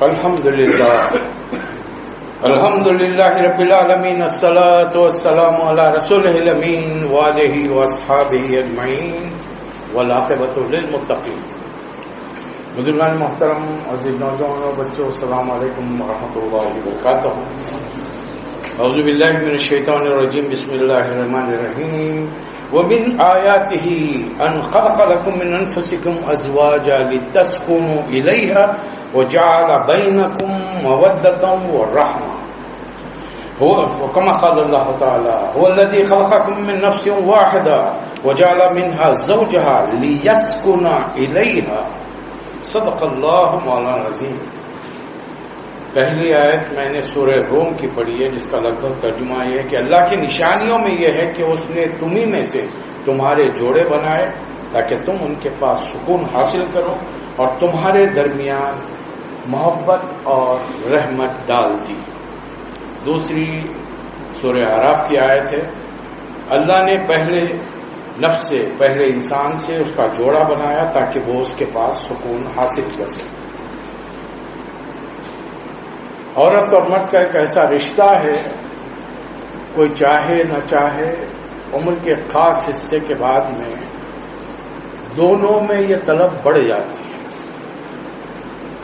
الحمد للہ رب العالمین، الصلاۃ والسلام علی رسولہ الامین وآلہ واصحابہ اجمعین والعاقبۃ للمتقین۔ بزرگان محترم، عزیز نوجوانوں، بچوں، السلام علیکم ورحمۃ اللہ وبرکاتہ۔ اعوذ باللہ من الشیطان الرجیم، بسم اللہ الرحمن الرحیم۔ ومن آیاتہ ان خلق لکم من انفسکم ازواجا لتسکنوا الیہا وجعل بینکم مودۃ ورحمۃ، وكما قال الله تعالى هو الذي خلقكم من نفس واحدة وجعل منها زوجها ليسكن إليها، صدق الله مولانا العظیم۔ پہلی آیت میں نے سورہ روم کی پڑھی ہے، جس کا لگ بھگ ترجمہ یہ ہے کہ اللہ کی نشانیوں میں یہ ہے کہ اس نے تمہیں میں سے تمہارے جوڑے بنائے تاکہ تم ان کے پاس سکون حاصل کرو، اور تمہارے درمیان محبت اور رحمت ڈال دی۔ دوسری سورہ اعراف کی آیت ہے، اللہ نے پہلے نفس سے، پہلے انسان سے اس کا جوڑا بنایا تاکہ وہ اس کے پاس سکون حاصل کر سکے۔ عورت اور مرد کا ایک ایسا رشتہ ہے، کوئی چاہے نہ چاہے عمر کے خاص حصے کے بعد میں دونوں میں یہ طلب بڑھ جاتی ہے،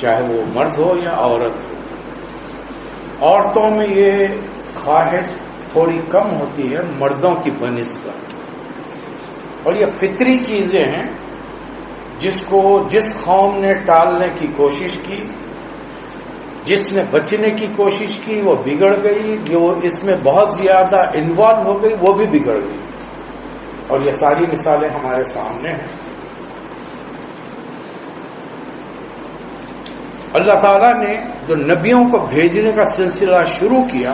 چاہے وہ مرد ہو یا عورت ہو۔ عورتوں میں یہ خواہش تھوڑی کم ہوتی ہے مردوں کی بنسبت، اور یہ فطری چیزیں ہیں جس قوم نے ٹالنے کی کوشش کی، جس نے بچنے کی کوشش کی وہ بگڑ گئی، جو اس میں بہت زیادہ انوالو ہو گئی وہ بھی بگڑ گئی، اور یہ ساری مثالیں ہمارے سامنے ہیں۔ اللہ تعالیٰ نے جو نبیوں کو بھیجنے کا سلسلہ شروع کیا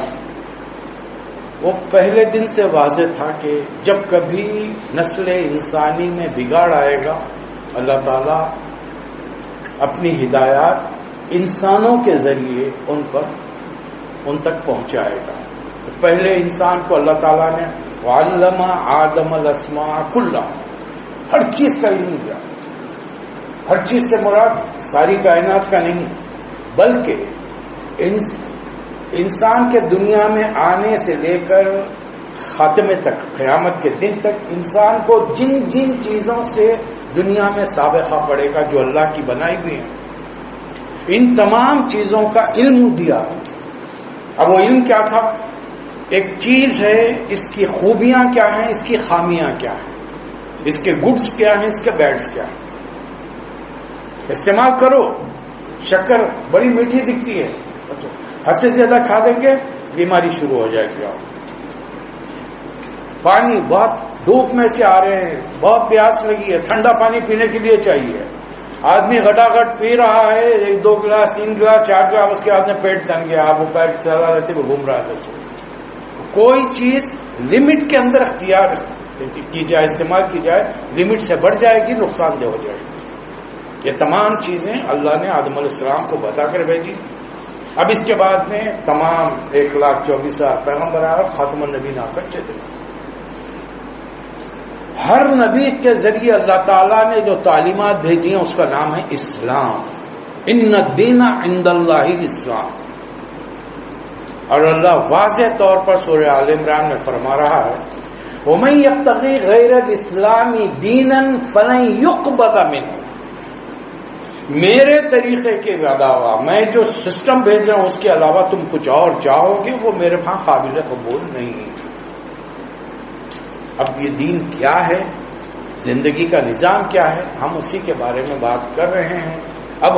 وہ پہلے دن سے واضح تھا کہ جب کبھی نسل انسانی میں بگاڑ آئے گا، اللہ تعالیٰ اپنی ہدایات انسانوں کے ذریعے ان تک پہنچائے گا۔ تو پہلے انسان کو اللہ تعالیٰ نے وعلم آدم الاسماء کلھا، ہر چیز کا علم دیا۔ ہر چیز سے مراد ساری کائنات کا نہیں، بلکہ انسان کے دنیا میں آنے سے لے کر خاتمے تک، قیامت کے دن تک انسان کو جن جن چیزوں سے دنیا میں سابقہ پڑے گا جو اللہ کی بنائی ہوئی ہیں، ان تمام چیزوں کا علم دیا۔ اب وہ علم کیا تھا؟ ایک چیز ہے، اس کی خوبیاں کیا ہیں، اس کی خامیاں کیا ہیں، اس کے گڈس کیا ہیں، اس کے بیڈس کیا ہیں، استعمال کرو۔ شکر بڑی میٹھی دکھتی ہے، حد سے زیادہ کھا دیں گے بیماری شروع ہو جائے گی۔ پانی بہت دھوپ میں سے آ رہے ہیں، بہت پیاس لگی ہے، ٹھنڈا پانی پینے کے لیے چاہیے۔ آدمی گھٹاگھٹ پی رہا ہے، 1-2 گلاس 3 گلاس 4 گلاس، اس کے بعد میں پیٹ تن گیا، آپ وہ پیٹ چلا رہتے وہ گھوم رہا ہے۔ کوئی چیز لمٹ کے اندر اختیار کی جائے، استعمال کی جائے، لمٹ سے بڑھ جائے گی نقصان دہ ہو جائے گی۔ یہ تمام چیزیں اللہ نے آدم علیہ السلام کو بتا کر بھیجی۔ اب اس کے بعد میں تمام 1,24,000 پیغمبر آئے، خاتم النبی آ کر چلے۔ ہر نبی کے ذریعے اللہ تعالیٰ نے جو تعلیمات بھیجی ہیں اس کا نام ہے اسلام۔ ان الدین عند اللہ الاسلام۔ اور اللہ واضح طور پر سورہ آل عمران میں فرما رہا ہے وَمَن يَبْتَغِي غَيْرَ الْإِسْلَامِ دِينًا فَلَن يُقْبَلَ مِنْهُ، میرے طریقے کے علاوہ، میں جو سسٹم بھیج رہا ہوں اس کے علاوہ تم کچھ اور چاہو گے، وہ میرے ہاں قابل قبول نہیں ہے۔ اب یہ دین کیا ہے، زندگی کا نظام کیا ہے، ہم اسی کے بارے میں بات کر رہے ہیں۔ اب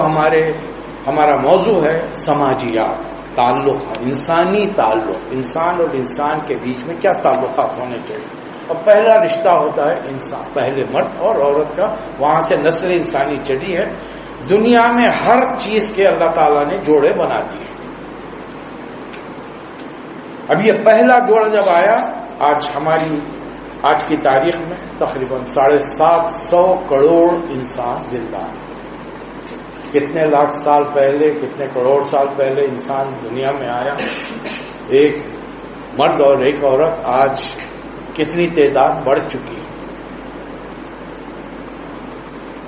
ہمارا موضوع ہے سماجیات، تعلق، انسانی تعلق، انسان اور انسان کے بیچ میں کیا تعلقات ہونے چاہیے۔ اور پہلا رشتہ ہوتا ہے انسان، پہلے مرد اور عورت کا، وہاں سے نسل انسانی چلی ہے۔ دنیا میں ہر چیز کے اللہ تعالیٰ نے جوڑے بنا دیے۔ اب یہ پہلا جوڑا جب آیا، آج کی تاریخ میں تقریباً 750 کروڑ انسان زندہ ہیں۔ کتنے لاکھ سال پہلے، کتنے کروڑ سال پہلے انسان دنیا میں آیا، ایک مرد اور ایک عورت، آج کتنی تعداد بڑھ چکی ہے۔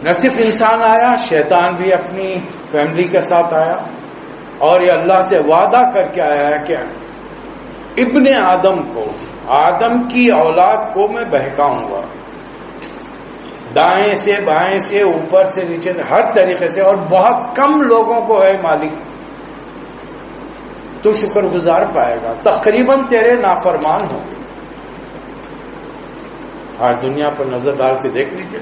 نہ صرف انسان آیا، شیطان بھی اپنی فیملی کے ساتھ آیا، اور یہ اللہ سے وعدہ کر کے آیا ہے کہ ابن آدم کو، آدم کی اولاد کو میں بہکاؤں گا، دائیں سے بائیں سے اوپر سے نیچے سے ہر طریقے سے، اور بہت کم لوگوں کو ہے مالک تو شکر گزار پائے گا، تقریباً تیرے نافرمان ہوں گے۔ آج دنیا پر نظر ڈال کے دیکھ لیجیے،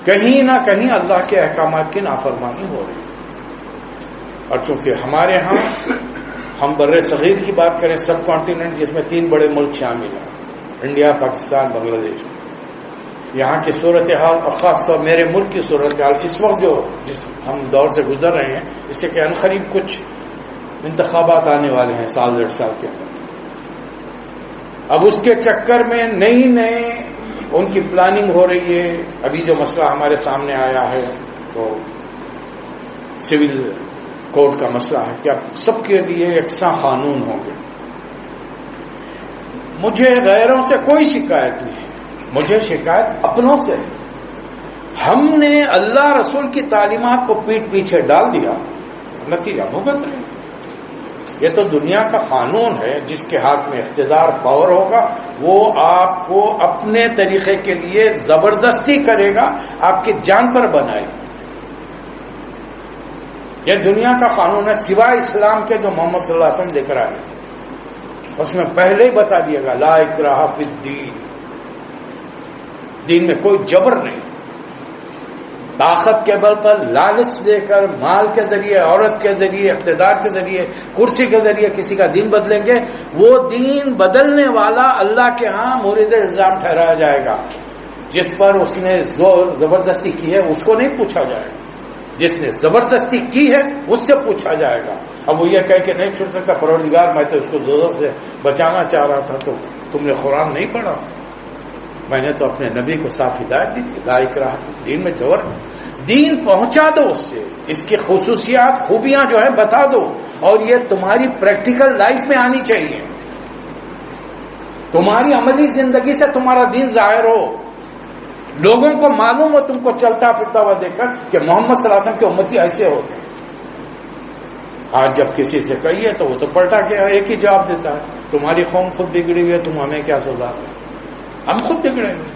کہیں نہ کہیں اللہ کے احکامات کی نافرمانی ہو رہی ہے۔ اور چونکہ ہمارے ہاں ہم بر صغیر کی بات کریں، سب کانٹیننٹ جس میں 3 بڑے ملک شامل ہیں، انڈیا، پاکستان، بنگلہ دیش، یہاں کی صورتحال اور خاص طور میرے ملک کی صورتحال اس وقت جو جس ہم دور سے گزر رہے ہیں، اس سے کہ عنقریب کچھ انتخابات آنے والے ہیں 1.5 سال کے اندر۔ اب اس کے چکر میں نئی ان کی پلاننگ ہو رہی ہے۔ ابھی جو مسئلہ ہمارے سامنے آیا ہے وہ سول کوڈ کا مسئلہ ہے کہ اب سب کے لیے یکساں قانون ہوں گے۔ مجھے غیروں سے کوئی شکایت نہیں ہے، مجھے شکایت اپنوں سے۔ ہم نے اللہ رسول کی تعلیمات کو پیٹ پیچھے ڈال دیا، نتیجہ بھگت رہے۔ یہ تو دنیا کا قانون ہے، جس کے ہاتھ میں اقتدار پاور ہوگا وہ آپ کو اپنے طریقے کے لیے زبردستی کرے گا، آپ کی جان پر بنائے۔ یہ دنیا کا قانون ہے، سوائے اسلام کے جو محمد صلی اللہ علیہ وسلم لے کر آئے، اس میں پہلے ہی بتا دیا گا لا اکراہ فی الدین، دین میں کوئی جبر نہیں۔ طاقت کے بل پر لالچ دے کر، مال کے ذریعے، عورت کے ذریعے، اقتدار کے ذریعے، کرسی کے ذریعے کسی کا دین بدلیں گے، وہ دین بدلنے والا اللہ کے ہاں مورد الزام ٹھہرایا جائے گا۔ جس پر اس نے زبردستی کی ہے اس کو نہیں پوچھا جائے گا، جس نے زبردستی کی ہے اس سے پوچھا جائے گا۔ اب وہ یہ کہہ کہ نہیں چھوڑ سکتا، پروردگار میں تو اس کو دوزخ سے بچانا چاہ رہا تھا، تو تم نے قرآن نہیں پڑھا؟ میں نے تو اپنے نبی کو صاف ہدایت دی تھی، لا اکراہ دین میں جبر نہیں۔ دین پہنچا دو اس سے، اس کی خصوصیات خوبیاں جو ہے بتا دو، اور یہ تمہاری پریکٹیکل لائف میں آنی چاہیے، تمہاری عملی زندگی سے تمہارا دین ظاہر ہو، لوگوں کو معلوم ہو، تم کو چلتا پھرتا ہوا دیکھ کر کہ محمد صلی اللہ علیہ وسلم کے امتی ایسے ہوتے ہیں۔ آج جب کسی سے کہیے تو وہ تو پلٹا کے ایک ہی جواب دیتا ہے، تمہاری قوم خود بگڑی ہوئی ہے، تم ہمیں کیا سزا دو؟ ہم خود بگڑے ہوئے۔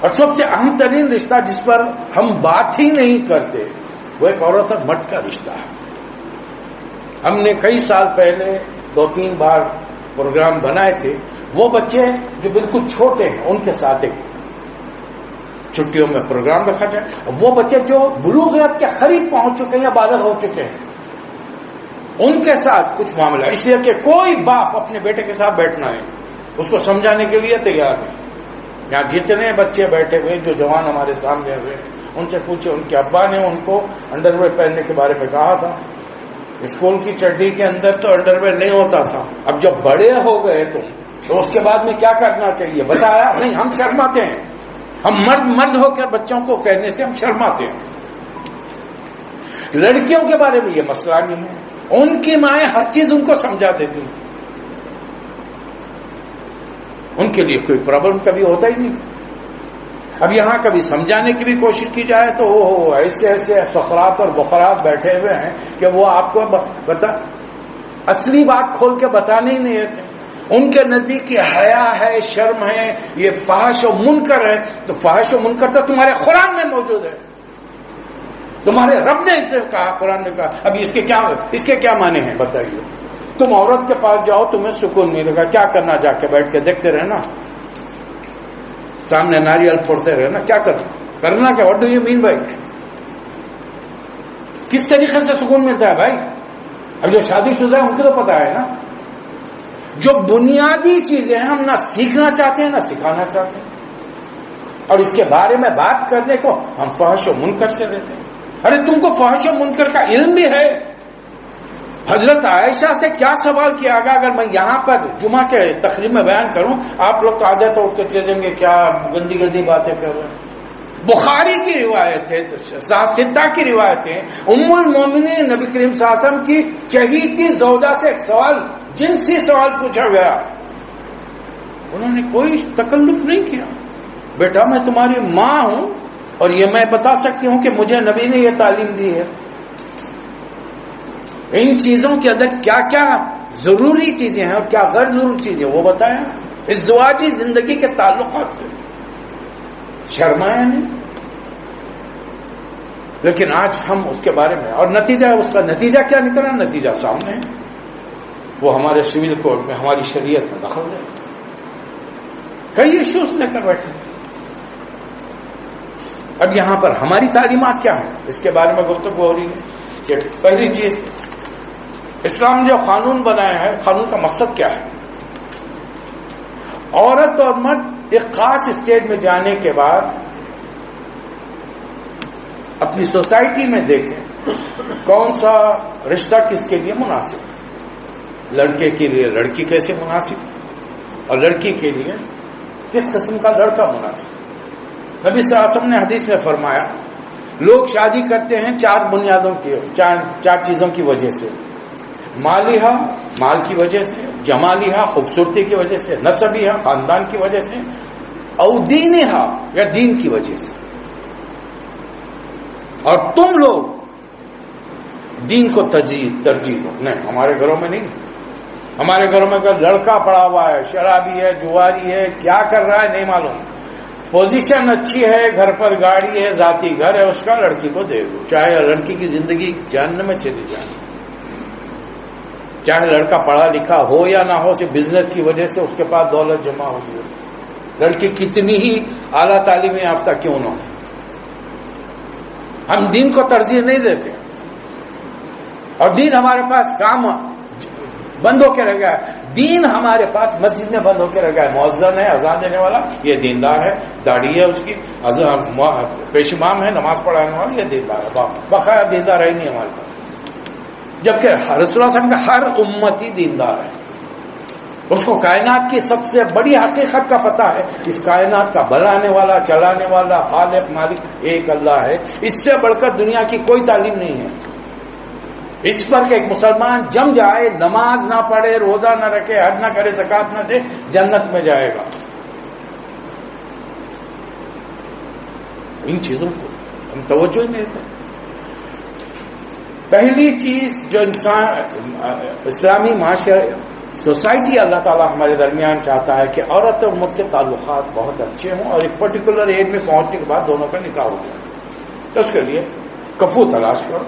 اور سب سے اہم ترین رشتہ جس پر ہم بات ہی نہیں کرتے وہ ایک عورت اور مرد کا رشتہ ہے۔ ہم نے کئی سال پہلے 2-3 بار پروگرام بنائے تھے، وہ بچے جو بالکل چھوٹے ہیں ان کے ساتھ ایک چھٹیوں میں پروگرام رکھا جائے، وہ بچے جو بلوغیت کے قریب پہنچ چکے ہیں یا بالغ ہو چکے ہیں ان کے ساتھ کچھ معاملہ، اس لیے کہ کوئی باپ اپنے بیٹے کے ساتھ بیٹھنا ہے، اس کو سمجھانے کے لیے تیار نہیں۔ یہاں جتنے بچے بیٹھے ہوئے جو جوان ہمارے سامنے ہوئے ان سے پوچھے، ان کے ابا نے ان کو انڈر ویئر پہننے کے بارے میں کہا تھا، اسکول کی چڈی کے اندر تو انڈر ویئر نہیں ہوتا تھا، اب جب بڑے ہو گئے تم تو اس کے بعد میں کیا کرنا چاہیے بتایا نہیں؟ ہم شرماتے ہیں، ہم مرد ہو کر بچوں کو کہنے سے ہم شرماتے ہیں۔ لڑکیوں کے بارے میں یہ مسئلہ نہیں ہے، ان کی مائیں ہر چیز ان کو سمجھا دیتی ہیں، ان کے لیے کوئی پرابلم کبھی ہوتا ہی نہیں۔ اب یہاں کبھی سمجھانے کی بھی کوشش کی جائے تو ایسے ایسے فقرات اور بخرات بیٹھے ہوئے ہیں کہ وہ آپ کو اصلی بات کھول کے بتانے ہی نہیں دیتے۔ ان کے نزدیک یہ حیا ہے، شرم ہے، یہ فحش و منکر ہے، تو فحش و منکر تو تمہارے قرآن میں موجود ہے، تمہارے رب نے اسے کہا، قرآن نے کہا۔ ابھی اس کے کیا معنی ہیں بتائیے؟ تم عورت کے پاس جاؤ تمہیں سکون ملے گا، کیا کرنا؟ جا کے بیٹھ کے دیکھتے رہنا، سامنے ناریل پھوڑتے رہنا، کیا کرنا کیا؟ واٹ ڈو یو مین بھائی؟ کس طریقے سے سکون ملتا ہے بھائی؟ اب جو شادی شدہ ہے ان کو تو پتا ہے نا، جو بنیادی چیزیں ہم نہ سیکھنا چاہتے ہیں نہ سکھانا چاہتے ہیں، اور اس کے بارے میں بات کرنے کو ہم فحش و منکر سے لیتے ہیں۔ ارے تم کو فحش و منکر کا علم بھی ہے؟ حضرت عائشہ سے کیا سوال کیا گیا؟ اگر میں یہاں پر جمعہ کے تقریب میں بیان کروں، آپ لوگ تو آدھے تو اٹھ کے چلیں گے، کیا گندی گندی باتیں کر رہے ہیں۔ بخاری کی روایت ہے، ستہ کی روایت ہے، ام المومنین نبی کریم صلی اللہ علیہ وسلم کی چہیتی زوجہ سے ایک سوال، جنسی سوال پوچھا گیا، انہوں نے کوئی تکلف نہیں کیا، بیٹا میں تمہاری ماں ہوں اور یہ میں بتا سکتی ہوں کہ مجھے نبی نے یہ تعلیم دی ہے، ان چیزوں کے اندر کیا کیا ضروری چیزیں ہیں اور کیا غیر ضروری چیزیں وہ بتایا. ازدواجی زندگی کے تعلقات سے شرمایا نہیں. لیکن آج ہم اس کے بارے میں، اور نتیجہ، اس کا نتیجہ کیا نکلا؟ نتیجہ سامنے ہے. وہ ہمارے سول کوڈ میں، ہماری شریعت میں دخل ہے. کئی ایشوز لے کر بیٹھے. اب یہاں پر ہماری تعلیمات کیا ہیں اس کے بارے میں گفتگو ہو رہی ہے کہ پہلی چیز، اسلام نے جو قانون بنایا ہے، قانون کا مقصد کیا ہے؟ عورت اور مرد ایک خاص اسٹیج میں جانے کے بعد اپنی سوسائٹی میں دیکھیں کون سا رشتہ کس کے لیے مناسب ہے. لڑکے کے لیے لڑکی کیسے مناسب اور لڑکی کے لیے کس قسم کا لڑکا مناسب. نبی صلی اللہ علیہ وسلم نے حدیث میں فرمایا لوگ شادی کرتے ہیں چار بنیادوں کی، چار چیزوں کی وجہ سے. مالیہا، مال کی وجہ سے، جمالیہا، خوبصورتی کی وجہ سے، نسبیہا، خاندان کی وجہ سے، او دینہا، یا دین کی وجہ سے. اور تم لوگ دین کو ترجیح دو. نہیں، ہمارے گھروں میں نہیں. ہمارے گھروں میں اگر لڑکا پڑا ہوا ہے، شرابی ہے، جواری ہے، کیا کر رہا ہے نہیں معلوم، پوزیشن اچھی ہے، گھر پر گاڑی ہے، ذاتی گھر ہے، اس کا لڑکی کو دے دو، چاہے لڑکی کی زندگی جہنم میں چلی جائے. چاہے لڑکا پڑھا لکھا ہو یا نہ ہو، صرف بزنس کی وجہ سے اس کے پاس دولت جمع ہوگی. لڑکی کتنی ہی اعلیٰ تعلیم یافتہ کیوں نہ ہو. ہم دین کو ترجیح نہیں دیتے، اور دین ہمارے پاس کام بند ہو کے رہ گیا ہے. دین ہمارے پاس مسجد میں بند ہو کے رہ گیا ہے. مؤذن ہے، اذان دینے والا، یہ دیندار ہے، داڑھی ہے اس کی، پیش امام ہے، نماز پڑھانے والا، یہ دیندار ہے. بقایا دیندار ہے نہیں ہمارے پاس. جبکہ رسول اللہ صلی اللہ علیہ وسلم کا ہر امتی دیندار ہے. اس کو کائنات کی سب سے بڑی حقیقت کا پتہ ہے. اس کائنات کا بنانے والا، چلانے والا، خالق، مالک ایک اللہ ہے. اس سے بڑھ کر دنیا کی کوئی تعلیم نہیں ہے. اس پر کہ ایک مسلمان جم جائے، نماز نہ پڑھے، روزہ نہ رکھے، حج نہ کرے، زکات نہ دے، جنت میں جائے گا. ان چیزوں کو ہم توجہ نہیں دیتے. پہلی چیز جو انسان اسلامی معاشرے، سوسائٹی، اللہ تعالیٰ ہمارے درمیان چاہتا ہے کہ عورت اور مرد کے تعلقات بہت اچھے ہوں، اور ایک پرٹیکولر ایج میں پہنچنے کے بعد دونوں کا نکاح ہو جائے. تو اس کے لیے کفو تلاش کرو،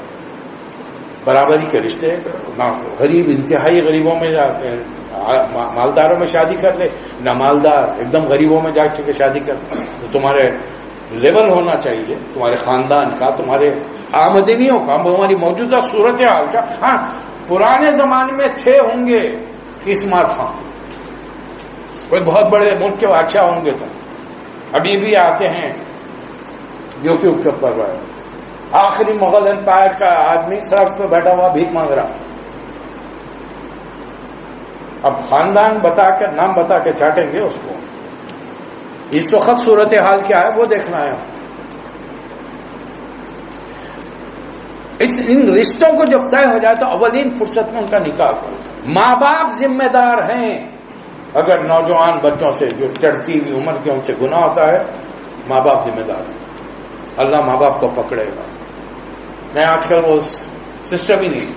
برابری کے رشتے کرو. نہ غریب، انتہائی غریبوں میں مالداروں میں شادی کر لے، نہ مالدار ایک دم غریبوں میں جا کے شادی کر لے. تو تمہارے لیول ہونا چاہیے، تمہارے خاندان کا، تمہارے آمدنیوں کا، ہماری موجودہ صورتحال کا. ہاں، پرانے زمانے میں تھے ہوں گے اسمارٹ فون، کوئی بہت بڑے ملک کے بادشاہ ہوں گے، تو ابھی بھی آتے ہیں یوٹیوب کے اوپر. آخری مغل امپائر کا آدمی سڑک پہ بیٹھا ہوا بھیک مانگ رہا. اب خاندان بتا کے، نام بتا کے چاٹیں گے اس کو. اس وقت صورتحال کیا ہے وہ دیکھنا ہے. ان رشتوں کو جب طے ہو جائے تو اولین فرصت میں ان کا نکاح کرو. ماں باپ ذمہ دار ہیں. اگر نوجوان بچوں سے جو چڑھتی ہوئی عمر کے ان سے گناہ ہوتا ہے، ماں باپ ذمہ دار ہیں. اللہ ماں باپ کو پکڑے گا. نہیں، آج کل وہ سسٹم ہی نہیں.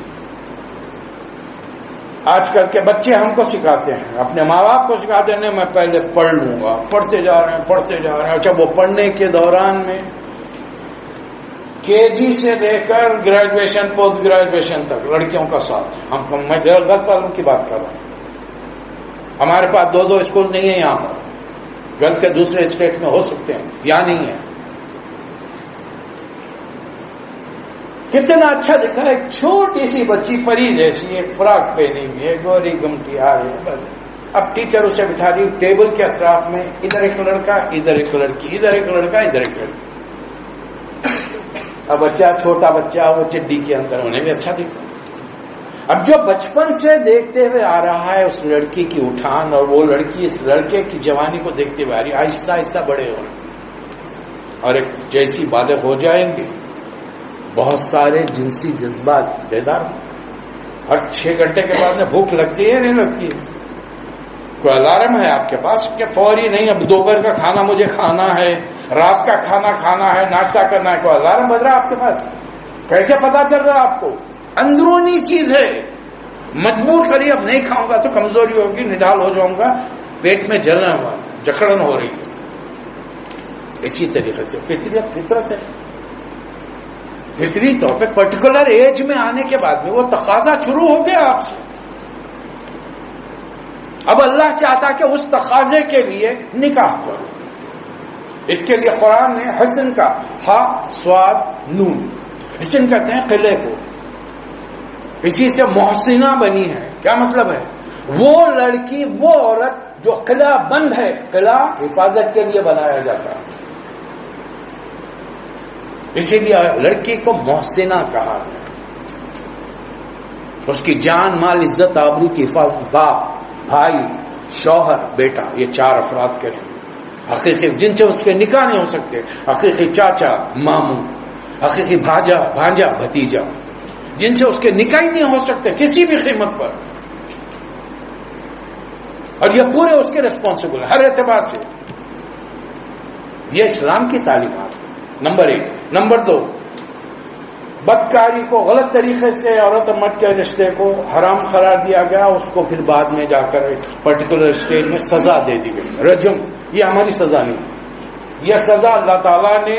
آج کل کے بچے ہم کو سکھاتے ہیں، اپنے ماں باپ کو سکھاتے ہیں میں پہلے پڑھ لوں گا. پڑھتے جا رہے ہیں. اچھا، وہ پڑھنے کے دوران میں کے جی سے لے کر گریجویشن، پوسٹ گریجویشن تک لڑکیوں کا ساتھ. میں 10 سالوں کی بات کر رہا ہوں. ہمارے پاس 2 اسکول نہیں ہیں یہاں پر. گلف کے دوسرے اسٹیٹ میں ہو سکتے ہیں، یہاں نہیں ہے. کتنا اچھا دکھ رہا ہے. ایک چھوٹی سی بچی پری جیسی، ایک فراک پہنی ہوئی ہے، گوری گمٹی آ رہی ہے. بس اب ٹیچر اسے بٹھا رہی ٹیبل کے اطراف میں، ادھر ایک لڑکا، ادھر ایک لڑکی، ادھر ایک لڑکا، ادھر ایک لڑکی. اب بچہ، چھوٹا بچہ، وہ چڈی کے اندر، انہیں بھی اچھا دکھ رہا. اب جو بچپن سے دیکھتے ہوئے آ رہا ہے اس لڑکی کی اٹھان، اور وہ لڑکی اس لڑکے کی جوانی کو دیکھتے ہوئے آ رہی ہے، آہستہ آہستہ بڑے ہو رہے ہیں. اور ایک جیسی بالغ ہو جائیں گے، بہت سارے جنسی جذبات بیدار ہوں. ہر 6 گھنٹے کے بعد میں بھوک لگتی ہے نہیں لگتی ہے؟ کوئی الارم ہے آپ کے پاس کہ فوری نہیں اب دوپہر کا کھانا مجھے کھانا ہے، رات کا کھانا کھانا ہے، ناشتہ کرنا ہے؟ کوئی الارم بج رہا ہے آپ کے پاس؟ کیسے پتا چل رہا ہے آپ کو؟ اندرونی چیز ہے. مجبور کریے اب نہیں کھاؤں گا تو کمزوری ہوگی, نڈال ہو جاؤں گا, پیٹ میں جلنا ہوا, جکڑن ہو رہی ہے. اسی طریقے سے فطرت ہے. فطری طور پہ پرٹیکولر ایج میں آنے کے بعد میں وہ تقاضا شروع ہو گیا آپ سے. اب اللہ چاہتا کہ اس تقاضے کے لیے نکاح کرو. اس کے لیے قرآن نے حسن کا ہا سواد نون, حسن کہتے ہیں قلعے کو, اسی سے محسنہ بنی ہے. کیا مطلب ہے؟ وہ لڑکی, وہ عورت جو قلعہ بند ہے, قلعہ حفاظت کے لیے بنایا جاتا ہے, اسی لیے لڑکی کو محسنہ کہا گیا. اس کی جان مال عزت آبرو کی حفاظت باپ بھائی شوہر بیٹا یہ 4 افراد کریں حقیقی, جن سے اس کے نکاح نہیں ہو سکتے. حقیقی چاچا ماموں, حقیقی بھانجا بھتیجا, جن سے اس کے نکاح ہی نہیں ہو سکتے کسی بھی قیمت پر. اور یہ پورے اس کے ریسپانسبل ہر اعتبار سے. یہ اسلام کی تعلیمات نمبر 1. نمبر 2, بدکاری کو غلط طریقے سے عورت اور مرد کے رشتے کو حرام قرار دیا گیا. اس کو پھر بعد میں جا کر پرٹیکولر اسٹیج میں سزا دے دی گئی, رجم. یہ ہماری سزا نہیں, یہ سزا اللہ تعالیٰ نے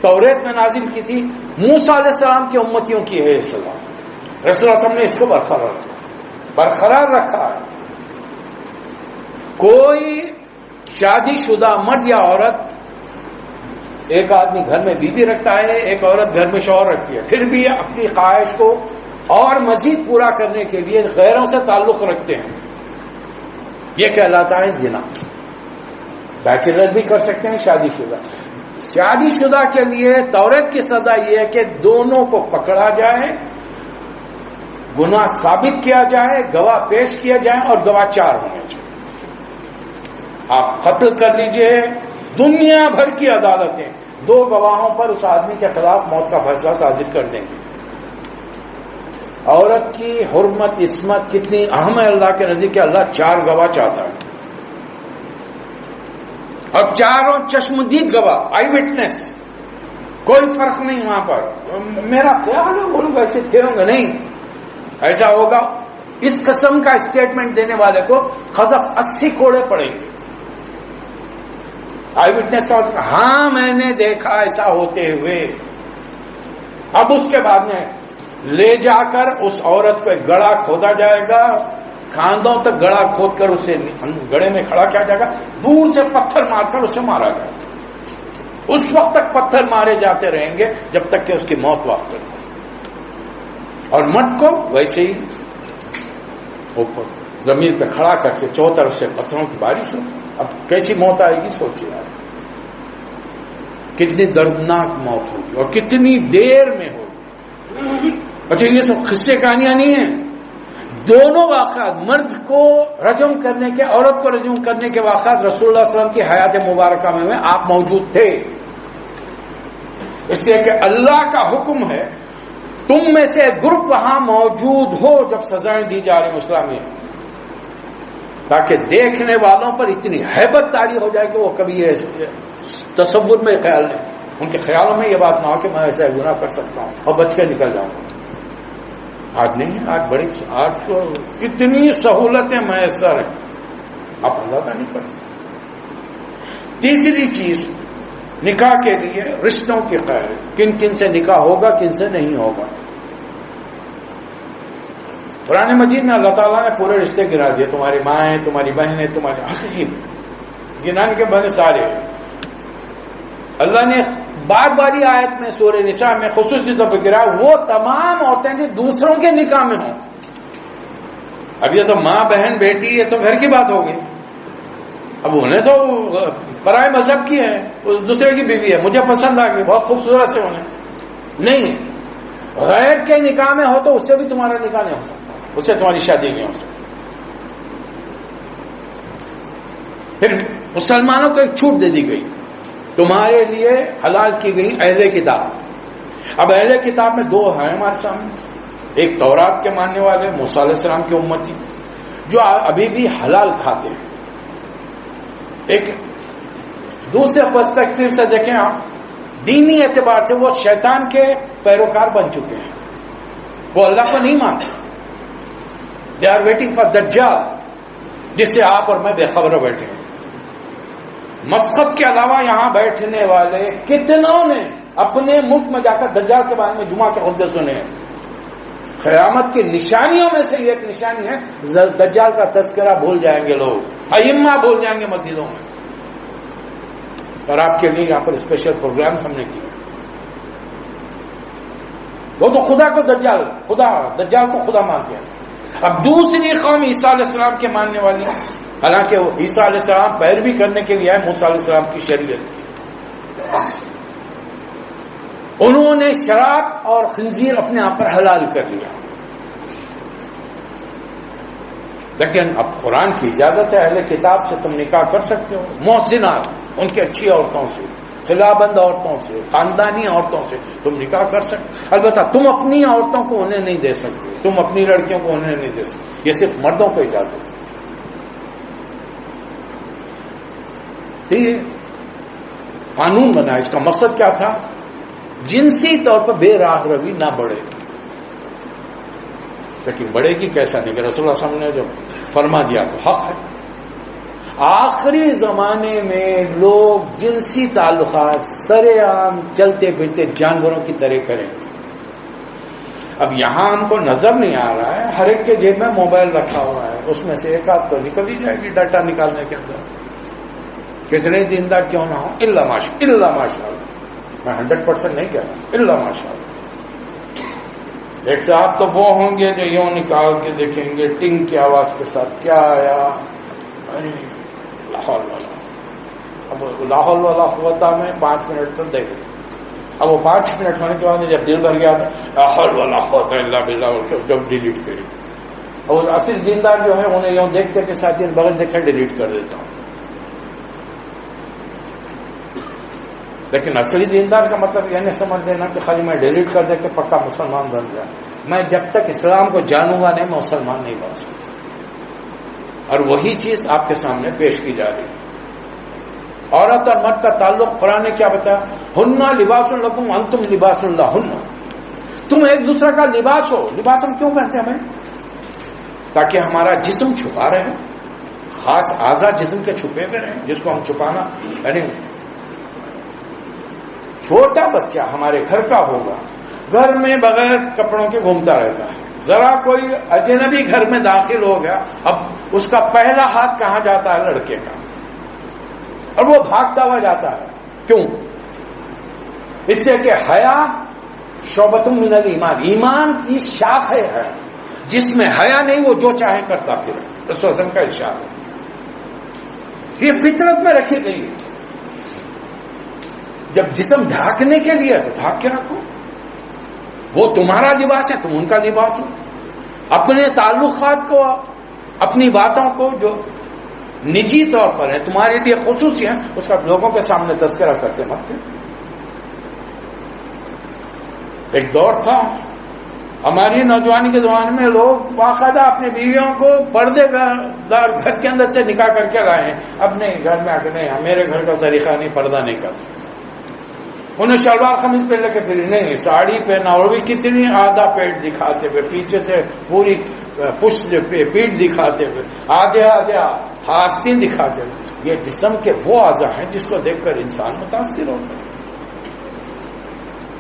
توریت میں نازل کی تھی. موسیٰ علیہ السلام کی امتیوں کی ہے یہ سزا. رسول اللہ صلی اللہ علیہ وسلم نے اس کو برقرار رکھا ہے. کوئی شادی شدہ مرد یا عورت, ایک آدمی گھر میں بیوی رکھتا ہے, ایک عورت گھر میں شوہر رکھتی ہے, پھر بھی اپنی خواہش کو اور مزید پورا کرنے کے لیے غیروں سے تعلق رکھتے ہیں, یہ کہلاتا ہے زنا. بیچلر بھی کر سکتے ہیں, شادی شدہ کے لیے توریت کی سزا یہ ہے کہ دونوں کو پکڑا جائے, گناہ ثابت کیا جائے, گواہ پیش کیا جائے, اور گواہ 4 ہونے چاہیے. آپ قتل کر لیجئے, دنیا بھر کی عدالتیں 2 گواہوں پر اس آدمی کے خلاف موت کا فیصلہ صادر کر دیں گے. عورت کی حرمت عصمت کتنی اہم ہے اللہ کے نزدیک کہ اللہ 4 گواہ چاہتا ہے, اور 4 چشمدید گواہ, آئی وٹنس. کوئی فرق نہیں وہاں پر. میرا خیال ہے وہ لوگ ایسے تھے ہوں گے, نہیں ایسا ہوگا. اس قسم کا اسٹیٹمنٹ دینے والے کو قذف 80 کوڑے پڑیں گے. آئی وٹنس کا ہاں میں نے دیکھا ایسا ہوتے ہوئے. اب اس کے بعد میں لے جا کر اس عورت کو ایک گڑھا کھودا جائے گا, کاندھوں تک گڑھا کھود کر اسے گڑھے میں کھڑا کیا جائے گا, دور سے پتھر مار کر اسے مارا جائے گا. اس وقت تک پتھر مارے جاتے رہیں گے جب تک کہ اس کی موت واقع ہو. اور مرد کو ویسے ہی اوپر زمین پہ کھڑا کر کے 4 طرف سے پتھروں کی بارش ہو. اب کیسی موت آئے گی سوچیے آپ, کتنی دردناک موت ہوگی اور کتنی دیر میں ہوگی. اچھا یہ سب قصے کہانیاں نہیں ہیں. دونوں واقعات, مرد کو رجم کرنے کے, عورت کو رجم کرنے کے واقعات رسول اللہ صلی اللہ علیہ وسلم کی حیات مبارکہ میں آپ موجود تھے. اس لیے کہ اللہ کا حکم ہے تم میں سے گروپ وہاں موجود ہو جب سزائیں دی جا رہی اسلامی, تاکہ دیکھنے والوں پر اتنی ہیبت طاری ہو جائے کہ وہ کبھی یہ تصور میں خیال نہیں, ان کے خیالوں میں یہ بات نہ ہو کہ میں ایسا گناہ کر سکتا ہوں اور بچ کے نکل جاؤں گا. آج نہیں ہے, آج تو اتنی سہولتیں میسر ہیں, آپ اندازہ نہیں کر سکتے. تیسری چیز, نکاح کے لیے رشتوں کی قید, کن کن سے نکاح ہوگا کن سے نہیں ہوگا. قرآن مجید میں اللہ تعالیٰ نے پورے رشتے گرا دیے, تمہاری مائیں, تمہاری بہنیں, تمہارے حقیقی گنانے کے بنے سارے. اللہ نے بار باری آیت میں سورہ نساء میں خصوصی طور پر گرا وہ تمام عورتیں جو دوسروں کے نکاح میں ہوں. اب یہ تو ماں بہن بیٹی یہ تو گھر کی بات ہوگی, اب انہیں تو پرائے مذہب کی ہے, دوسرے کی بیوی ہے, مجھے پسند آ گئی, بہت خوبصورت ہے انہیں. نہیں, غیر کے نکاح میں ہو تو اس سے بھی تمہارا نکاح نہیں ہو سکتا, اس سے تمہاری شادی نہیں ہو سکتی. پھر مسلمانوں کو ایک چھوٹ دے دی گئی, تمہارے لیے حلال کی گئی اہل کتاب. اب اہل کتاب میں 2 ہیں ہمارے سامنے, ایک تورات کے ماننے والے موسیٰ علیہ السلام کی امتی جو ابھی بھی حلال کھاتے ہیں. ایک دوسرے پرسپیکٹو سے دیکھیں آپ, دینی اعتبار سے وہ شیطان کے پیروکار بن چکے ہیں, وہ اللہ کو نہیں مانتے. دے آر ویٹنگ فار دجال، جس سے آپ اور میں بے خبر بیٹھے ہیں. مسقط کے علاوہ یہاں بیٹھنے والے کتنوں نے اپنے ملک میں جا کر دجال کے بارے میں جمعہ کے خطبے سنے ہیں. قیامت کی نشانیوں میں سے یہ ایک نشانی ہے، دجال کا تذکرہ بھول جائیں گے لوگ، ائمہ بھول جائیں گے مسجدوں میں. اور آپ کے لیے یہاں پر اسپیشل پروگرامز ہم نے کیے. وہ تو خدا کو دجال کو خدا مانتے ہیں. اب دوسری قوم عیسیٰ علیہ السلام کے ماننے والی، حالانکہ وہ عیسیٰ علیہ السلام پیروی کرنے کے لیے آئے موسیٰ علیہ السلام کی شریعت کی. انہوں نے شراب اور خنزیر اپنے آپ پر حلال کر لیا. لیکن اب قرآن کی اجازت ہے، اہل کتاب سے تم نکاح کر سکتے ہو، محسنات، ان کی اچھی عورتوں سے، خلابند عورتوں سے، خاندانی عورتوں سے تم نکاح کر سکتے. البتہ تم اپنی عورتوں کو انہیں نہیں دے سکتے، تم اپنی لڑکیوں کو انہیں نہیں دے سکتے. یہ صرف مردوں کو اجازت ہے. ٹھیک ہے، قانون بنا. اس کا مقصد کیا تھا؟ جنسی طور پر بے راہ روی نہ بڑھے. لیکن بڑھے گی کیسا؟ نہیں کہ رسول اللہ صلی اللہ علیہ وسلم نے جو فرما دیا تو حق ہے. آخری زمانے میں لوگ جنسی تعلقات سر عام چلتے پھرتے جانوروں کی طرح کریں گے. اب یہاں ہم کو نظر نہیں آ رہا ہے، ہر ایک کے جیب میں موبائل رکھا ہوا ہے، اس میں سے ایک آپ کو نکل ہی جائے گی ڈاٹا نکالنے کے اندر. کتنے دیندار کیوں نہ ہو، الا ماشاء اللہ، میں 100% نہیں کہہ رہا، الا ماشاء اللہ. ایک صاحب تو وہ ہوں گے جو یوں نکال کے دیکھیں گے ٹنگ کی آواز کے ساتھ کیا آیا، لاہور والا. اب لاہور والا ہوتا میں 5 منٹ تو دیکھ. اب وہ 5 منٹ ہونے کے بعد جب دل بھر گیا تھا لاہور والا ہوتا ہے اللہ بلّہ جب ڈیلیٹ کری. اور اصل دیندار جو ہے انہیں یوں دیکھتے کہ ساتھی بغیر دیکھے ڈیلیٹ کر دیتا ہوں. لیکن اصلی دیندار کا مطلب یہ نہیں سمجھ لینا کہ خالی میں ڈیلیٹ کر دے کے پکا مسلمان بن گیا. میں جب تک اسلام کو جانوں گا نہیں میں مسلمان نہیں بن سکتا. اور وہی چیز آپ کے سامنے پیش کی جا رہی ہے. عورت اور مرد کا تعلق قرآن نے کیا بتایا؟ ہننا لباس لکم انتم لباس لہن. تم ایک دوسرے کا لباس ہو. لباس ہم کیوں پہنتے ہیں ہمیں؟ تاکہ ہمارا جسم چھپا رہے، خاص اعضاء جسم کے چھپے ہوئے رہیں، جس کو ہم چھپانا یعنی چھوٹا بچہ ہمارے گھر کا ہوگا، گھر میں بغیر کپڑوں کے گھومتا رہتا ہے. ذرا کوئی اجنبی گھر میں داخل ہو گیا، اب اس کا پہلا ہاتھ کہاں جاتا ہے؟ لڑکے کا. اور وہ بھاگتا ہوا جاتا ہے. کیوں؟ اس سے کہ حیا شعبۃ من الایمان، ایمان کی شاخ ہے. جس میں حیا نہیں وہ جو چاہے کرتا پھر. رسول اللہ کا ارشاد ہے، یہ فطرت میں رکھی گئی ہے. جب جسم ڈھانکنے کے لیے تو ڈھانک کے رکھو. وہ تمہارا لباس ہے، تم ان کا لباس ہو. اپنے تعلقات کو، اپنی باتوں کو جو نجی طور پر ہے، تمہارے لیے خصوصی ہے، اس کا لوگوں کے سامنے تذکرہ کرتے مت. ایک دور تھا ہماری نوجوانی کے زمانے میں لوگ باقاعدہ اپنی بیویوں کو پردے دار گھر کے اندر سے نکاح کر کے لائے ہیں. اب نہیں، گھر میں آ کے نہیں، میرے گھر کا طریقہ نہیں، پردہ نہیں کرتا. انہیں شلوار قمیض پہن لے کے پھر نہیں، ساڑی پہنا، اور بھی کتنی آدھا پیٹ دکھاتے ہوئے، پیچھے سے پوری پشت پیٹ دکھاتے ہوئے، آدھے آستین دکھاتے ہوئے. یہ جسم کے وہ اعضاء ہیں جس کو دیکھ کر انسان متاثر ہوتا ہے.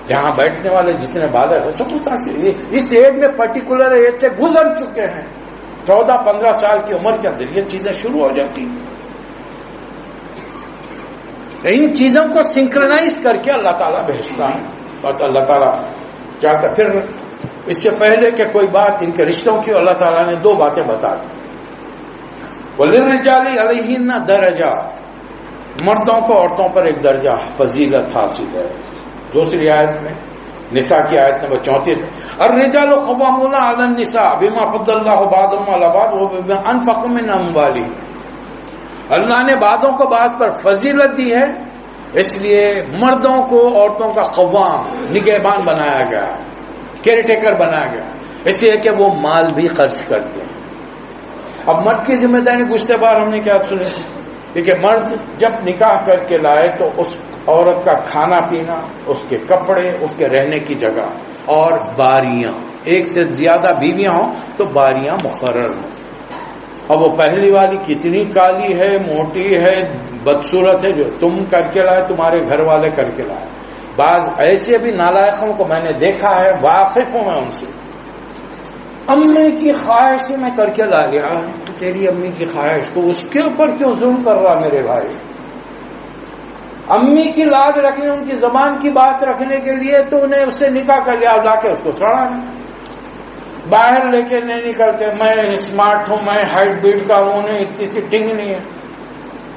جہاں بیٹھنے والے جتنے بالغ ہیں سب متاثر. اس ایج میں پرٹیکولر ایج سے گزر چکے ہیں، 14-15 سال کی عمر کے اندر یہ چیزیں شروع ہو جاتی ہیں. ان چیزوں کو سنکرنائز کر کے اللہ تعالیٰ بھیجتا ہے. اور اللہ تعالیٰ چاہتا پھر اس کے پہلے کہ کوئی بات ان کے رشتوں کی، اللہ تعالیٰ نے 2 باتیں بتا دی. وَلِلرِّجَالِ عَلَيْهِنَّ دَرَجَةٌ، مردوں کو عورتوں پر ایک درجہ فضیلت حاصل ہے. دوسری آیت میں، نساء کی آیت نمبر 34 میں، الرجال قوامون علی النساء بما فضل اللہ بعضهم علی بعض وبما انفقوا من اموالهم. اللہ نے بعضوں کو بعض پر فضیلت دی ہے، اس لیے مردوں کو عورتوں کا قوام، نگہبان بنایا گیا، کیئر ٹیکر بنایا گیا، اس لیے کہ وہ مال بھی خرچ کرتے ہیں. اب مرد کی ذمہ داری گزشتہ بار ہم نے کیا سنے کہ مرد جب نکاح کر کے لائے تو اس عورت کا کھانا پینا، اس کے کپڑے، اس کے رہنے کی جگہ اور باریاں، ایک سے زیادہ بیویاں ہوں تو باریاں مقرر ہوں. اب وہ پہلی والی کتنی کالی ہے، موٹی ہے، بدصورت ہے، جو تم کر کے لائے، تمہارے گھر والے کر کے لائے. بعض ایسے بھی نالائقوں کو میں نے دیکھا ہے، واقف ہوں میں ان سے. امی کی خواہش سے میں کر کے لا گیا. تیری امی کی خواہش تو اس کے اوپر کیوں ظلم کر رہا میرے بھائی؟ امی کی لاج رکھنے، ان کی زبان کی بات رکھنے کے لیے تو انہیں اس سے نکاح کر لیا، لا کے اس کو سڑا نہیں. باہر لے کے نہیں نکلتے، میں اسمارٹ ہوں، میں ہائٹ بیٹ کا ہوں، انہیں اتنی سی ٹنگ نہیں ہے.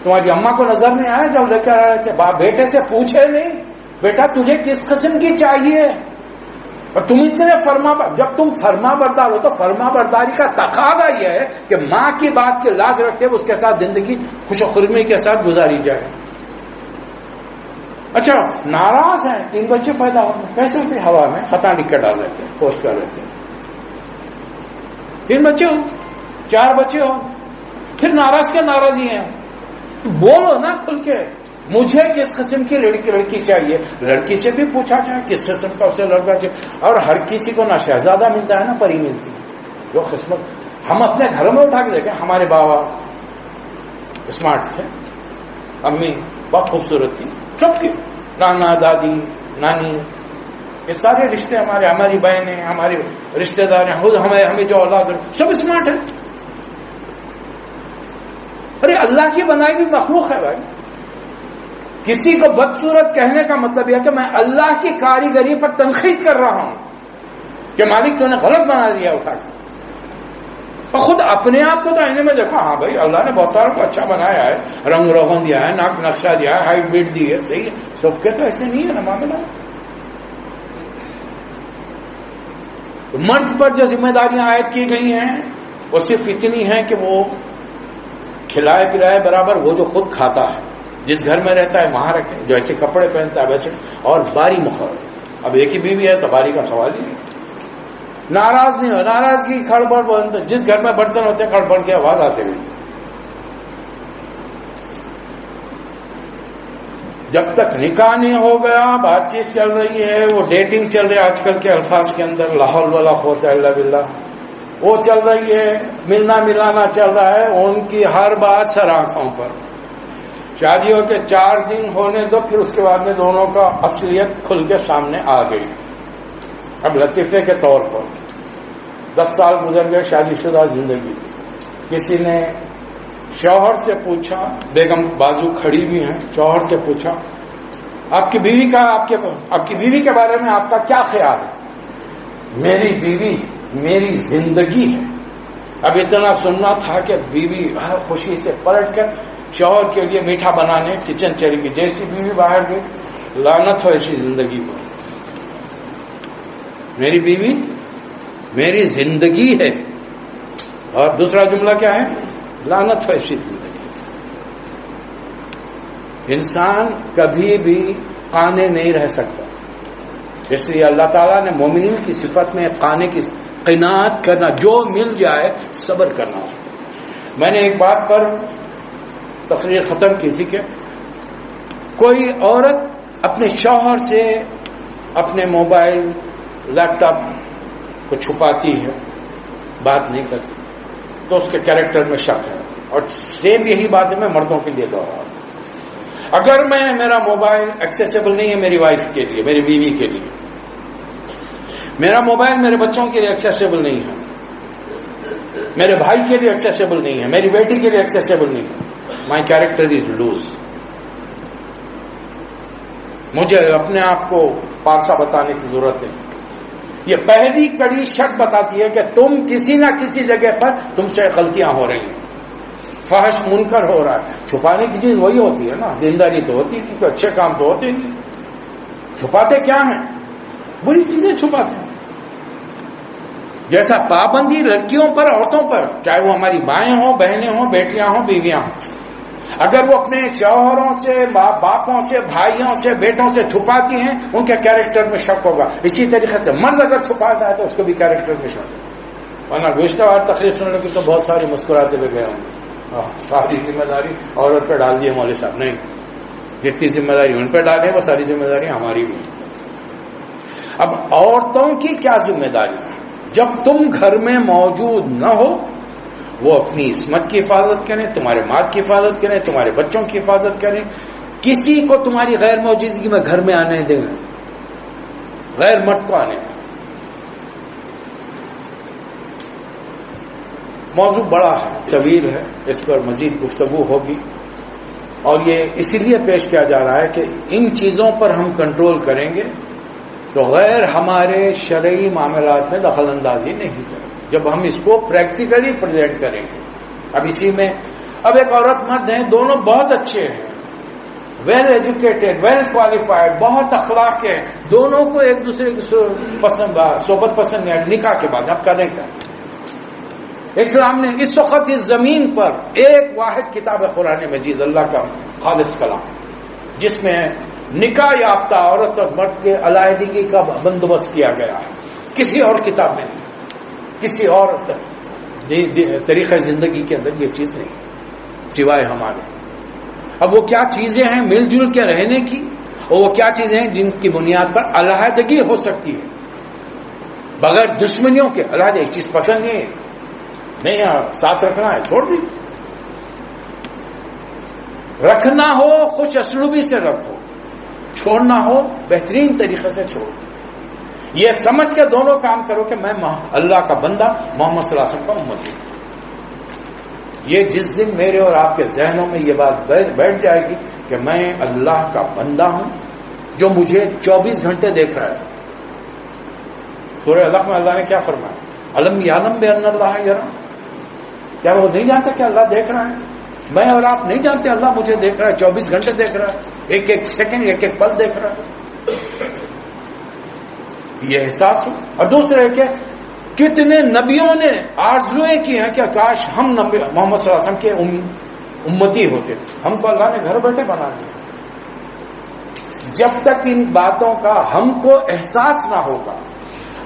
تمہاری اماں کو نظر نہیں آیا جب لے کر آ رہے تھے؟ بیٹے سے پوچھے نہیں بیٹا تجھے کس قسم کی چاہیے؟ اور تم اتنے جب تم فرما بردار ہو تو فرما برداری کا تقاضا یہ ہے کہ ماں کی بات کی لاج رکھتے ہوئے اس کے ساتھ زندگی خوش و خرمی کے ساتھ گزاری جائے. اچھا ناراض ہیں، 3 بچے پیدا ہو گئے، کیسے بھی ہوا میں خطا لکھ کے ڈال رہے تھے، پوسٹ کر رہے تھے. 3 بچے ہو، 4 بچے ہو، پھر ناراض کیا ناراضی ہیں؟ بولو نا کھل کے، مجھے کس قسم کی لڑکی چاہیے. لڑکی سے بھی پوچھا جائے کس قسم کا اسے لڑکا چاہیے. اور ہر کسی کو نہ شہزادہ ملتا ہے نہ پری ملتی ہے. جو قسمت ہم اپنے گھروں میں اٹھا کے دیکھیں، ہمارے بابا اسمارٹ تھے، امی بہت خوبصورت تھی، سب کی نانا دادی نانی، یہ سارے رشتے ہماری بہنیں، ہمارے رشتے دار خود ہمیں جو اولاد سب اسمارٹ ہے. ارے اللہ کی بنائی ہوئی مخلوق ہے بھائی. کسی کو بدصورت کہنے کا مطلب یہ کہ میں اللہ کی کاریگری پر تنقید کر رہا ہوں کہ مالک تو نے غلط بنا دیا اٹھا کے. اور خود اپنے آپ کو تو آئینے میں دیکھا، ہاں بھائی اللہ نے بہت ساروں کو اچھا بنایا ہے، رنگ روغن دیا ہے، ناک نقشہ دیا ہے، ہائٹ بیٹ دی ہے، صحیح ہے. سب کے تو ایسے نہیں ہے نا معاملہ. مرد پر جو ذمہ داریاں عائد کی گئی ہیں وہ صرف اتنی ہیں کہ وہ کھلائے پلائے برابر وہ جو خود کھاتا ہے، جس گھر میں رہتا ہے وہاں رکھے، جو ایسے کپڑے پہنتا ہے ویسے، اور باری مقرر. اب ایک ہی بیوی ہے تو باری کا سوال ہی نہیں. ناراض نہیں ہو، ناراضگی کھڑبڑ بند، جس گھر میں برتن ہوتے ہیں کھڑبڑ کی آواز آتے ہوئی. جب تک نکاح نہیں ہو گیا بات چیت چل رہی ہے، وہ ڈیٹنگ چل رہی ہے آج کل کے الفاظ کے اندر، لا حول ولا قوت الا باللہ، وہ چل رہی ہے، ملنا ملانا چل رہا ہے، ان کی ہر بات سر آنکھوں پر. شادیوں کے 4 دن ہونے دو، پھر اس کے بعد میں دونوں کا اصلیت کھل کے سامنے آ گئی. اب لطیفے کے طور پر 10 سال گزر گئے شادی شدہ زندگی. کسی نے شوہر سے پوچھا، بیگم بازو کھڑی بھی ہیں، شوہر سے پوچھا آپ کی بیوی کے بارے میں آپ کا کیا خیال ہے؟ میری بیوی میری زندگی ہے. اب اتنا سننا تھا کہ بیوی خوشی سے پلٹ کر شوہر کے لیے میٹھا بنانے کچن چلی گئی. جیسی بیوی باہر گئی، لعنت ہو ایسی زندگی پر. میری بیوی میری زندگی ہے. اور دوسرا جملہ کیا ہے؟ لعنت ہو ایسی زندگی. انسان کبھی بھی قانے نہیں رہ سکتا، اس لیے اللہ تعالیٰ نے مومنین کی صفت میں قانے کی قناعت کرنا، جو مل جائے صبر کرنا. میں نے ایک بات پر تقریر ختم کی تھی کہ کوئی عورت اپنے شوہر سے اپنے موبائل لیپ ٹاپ کو چھپاتی ہے، بات نہیں کرتی، تو اس کے کیریکٹر میں شک ہے. اور سیم یہی بات ہے میں مردوں کے لیے دوہرا رہا ہوں. اگر میرا موبائل ایکسیسیبل نہیں ہے میری وائف کے لیے، میری بیوی کے لیے، میرا موبائل میرے بچوں کے لیے ایکسیسیبل نہیں ہے، میرے بھائی کے لیے ایکسیسیبل نہیں ہے، میری بیٹی کے لیے ایکسیسیبل نہیں ہے، مائی کیریکٹر از لوز. مجھے اپنے آپ کو پارسا بتانے کی ضرورت نہیں. یہ پہلی کڑی شرط بتاتی ہے کہ تم کسی نہ کسی جگہ پر تم سے غلطیاں ہو رہی ہیں، فحش منکر ہو رہا ہے. چھپانے کی چیز وہی ہوتی ہے نا، دینداری تو ہوتی نہیں، کوئی اچھے کام تو ہوتے نہیں. چھپاتے کیا ہیں؟ بری چیزیں چھپاتے ہیں. جیسا پابندی لڑکیوں پر، عورتوں پر، چاہے وہ ہماری مائیں ہوں، بہنیں ہوں، بیٹیاں ہوں، بیویاں ہوں، اگر وہ اپنے شوہروں سے، باپوں سے، بھائیوں سے، بیٹوں سے چھپاتی ہیں، ان کے کیریکٹر میں شک ہوگا. اسی طریقے سے مرد اگر چھپاتا ہے تو اس کو بھی کیریکٹر میں شک ہوگا. ورنہ گزشتہ بار تقریر سننے کی تو بہت ساری مسکراتے ہوئے گئے ہوں گے. ساری ذمہ داری عورت پہ ڈال دی ہے مولوی صاحب. نہیں، جتنی ذمہ داری ان پہ ڈالے وہ ساری ذمہ داری ہماری بھی. اب عورتوں کی کیا ذمہ داری ہے؟ جب تم گھر میں موجود نہ ہو وہ اپنی عصمت کی حفاظت کریں، تمہارے مال کی حفاظت کریں، تمہارے بچوں کی حفاظت کریں. کسی کو تمہاری غیر موجودگی میں گھر میں آنے دیں، غیر مرد کو آنے دیں. موضوع بڑا ہے، طویل ہے، اس پر مزید گفتگو ہوگی، اور یہ اسی لیے پیش کیا جا رہا ہے کہ ان چیزوں پر ہم کنٹرول کریں گے تو غیر ہمارے شرعی معاملات میں دخل اندازی نہیں کریں. جب ہم اس کو پریکٹیکلی پریزنٹ کریں گے. اب اسی میں اب ایک عورت مرد ہیں، دونوں بہت اچھے ہیں، ویل ایجوکیٹڈ، ویل کوالیفائڈ، بہت اخلاق کے، دونوں کو ایک دوسرے کی صحبت پسند ہے. نکاح کے بعد اب کریں کیا؟ اسلام نے اس وقت اس زمین پر ایک واحد کتاب ہے قرآن مجید، اللہ کا خالص کلام، جس میں نکاح یافتہ عورت اور مرد کے علیحدگی کا بندوبست کیا گیا ہے. کسی اور کتاب میں نہیں، کسی اور طریقہ زندگی کے اندر یہ چیز نہیں سوائے ہمارے. اب وہ کیا چیزیں ہیں مل جل کے رہنے کی، اور وہ کیا چیزیں ہیں جن کی بنیاد پر علیحدگی ہو سکتی ہے بغیر دشمنیوں کے. علیحدہ ایک چیز پسند نہیں ساتھ رکھنا ہے، چھوڑ دی. رکھنا ہو خوش اسلوبی سے رکھو، چھوڑنا ہو بہترین طریقے سے چھوڑو. یہ سمجھ کے دونوں کام کرو کہ میں اللہ کا بندہ محمد صلی اللہ علیہ وسلم کا امتی ہوں. یہ جس دن میرے اور آپ کے ذہنوں میں یہ بات بیٹھ جائے گی کہ میں اللہ کا بندہ ہوں جو مجھے 24 گھنٹے دیکھ رہا ہے. سورہ الق میں اللہ نے کیا فرمایا؟ علم یعلم بان اللہ یرا. کیا وہ نہیں جانتا کہ اللہ دیکھ رہا ہے؟ میں اور آپ نہیں جانتے اللہ مجھے دیکھ رہا ہے، 24 گھنٹے دیکھ رہا ہے، ایک ایک سیکنڈ، ایک ایک پل دیکھ رہا ہے. یہ احساس ہو. اور دوسرے کہ کتنے نبیوں نے آرزویں کی ہیں کہ کاش ہم محمد صلی اللہ علیہ وسلم کے امتی ہوتے. ہم کو اللہ نے گھر بیٹھے بنا دیا. جب تک ان باتوں کا ہم کو احساس نہ ہوگا،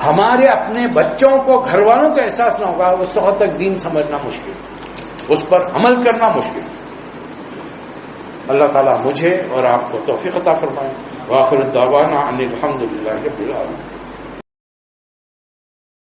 ہمارے اپنے بچوں کو، گھر والوں کو احساس نہ ہوگا، اس وقت تک دین سمجھنا مشکل، اس پر عمل کرنا مشکل. اللہ تعالیٰ مجھے اور آپ کو توفیق عطا فرمائے. وآخر دعوانا ان الحمد للہ رب العالمین.